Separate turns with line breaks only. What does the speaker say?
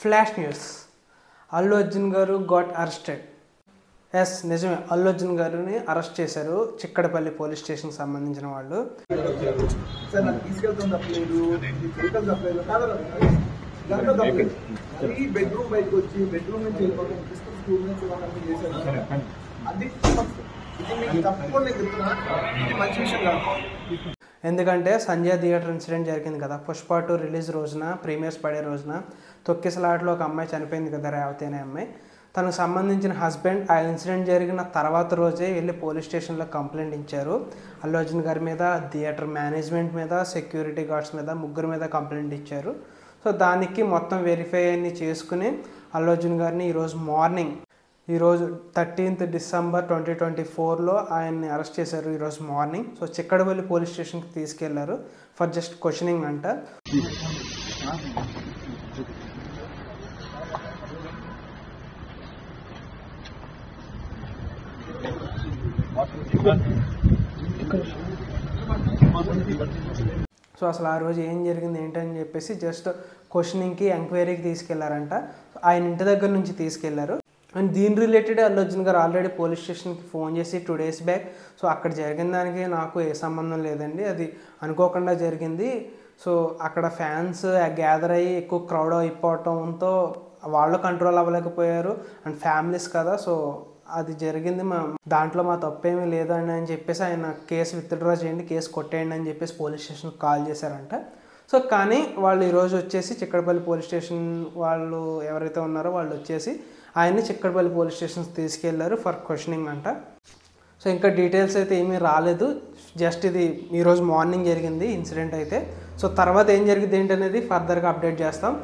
Flash news. Allu Arjun గారు got arrested. Yes, నిజమే, అల్లు అర్జున్ గారిని అరెస్ట్ చేశారు చిక్కడపల్లి పోలీస్ స్టేషన్కి సంబంధించిన వాళ్ళు. ఎందుకంటే సంజయ్ థియేటర్ ఇన్సిడెంట్ జరిగింది కదా, పుష్ప 2 రిలీజ్ రోజున, ప్రీమియర్స్ పడే రోజున తొక్కిసలాటలో ఒక అమ్మాయి చనిపోయింది కదా, రేవతి అనే అమ్మాయి. తనకు సంబంధించిన హస్బెండ్ ఆ ఇన్సిడెంట్ జరిగిన తర్వాత రోజే వెళ్ళి పోలీస్ స్టేషన్లో కంప్లైంట్ ఇచ్చారు. అల్లు అర్జున్ గారి మీద, థియేటర్ మేనేజ్మెంట్ మీద, సెక్యూరిటీ గార్డ్స్ మీద, ముగ్గురు మీద కంప్లైంట్ ఇచ్చారు. సో దానికి మొత్తం వెరిఫై అన్ని చేసుకుని అల్లు అర్జున్ గారిని ఈరోజు 13th December 2024లో ఆయన్ని అరెస్ట్ చేశారు ఈరోజు మార్నింగ్. సో చిక్కడపల్లి పోలీస్ స్టేషన్కి తీసుకెళ్లారు ఫర్ జస్ట్ క్వశ్చనింగ్ అంట. సో అసలు ఆ రోజు ఏం జరిగింది ఏంటని చెప్పేసి జస్ట్ క్వశ్చనింగ్కి, ఎంక్వైరీకి తీసుకెళ్లారంట. ఆయన ఇంటి దగ్గర నుంచి తీసుకెళ్లారు. అండ్ దీని రిలేటెడ్ అల్లు అర్జున్ గారు ఆల్రెడీ పోలీస్ స్టేషన్కి ఫోన్ చేసి 2 days బ్యాక్, సో అక్కడ జరిగిన దానికి నాకు ఏ సంబంధం లేదండి, అది అనుకోకుండా జరిగింది. సో అక్కడ ఫ్యాన్స్ గ్యాదర్ అయ్యి ఎక్కువ క్రౌడ్ అయిపోవటంతో వాళ్ళు కంట్రోల్ అవ్వలేకపోయారు. అండ్ ఫ్యామిలీస్ కదా, సో అది జరిగింది, దాంట్లో మా తప్పేమీ లేదని అని చెప్పేసి ఆయన కేసు విత్డ్రా చేయండి, కేసు కొట్టేయండి అని చెప్పేసి పోలీస్ స్టేషన్కి కాల్ చేశారంట. సో కానీ వాళ్ళు ఈరోజు వచ్చేసి చిక్కడపల్లి పోలీస్ స్టేషన్ వాళ్ళు ఎవరైతే ఉన్నారో వాళ్ళు వచ్చేసి ఆయన్ని చిక్కడపల్లి పోలీస్ స్టేషన్కి తీసుకెళ్లారు ఫర్ క్వశ్చనింగ్ అంట. సో ఇంకా డీటెయిల్స్ అయితే ఏమీ రాలేదు, జస్ట్ ఇది ఈరోజు మార్నింగ్ జరిగింది ఇన్సిడెంట్ అయితే. సో తర్వాత ఏం జరిగింది ఏంటనేది ఫర్దర్గా అప్డేట్ చేస్తాం.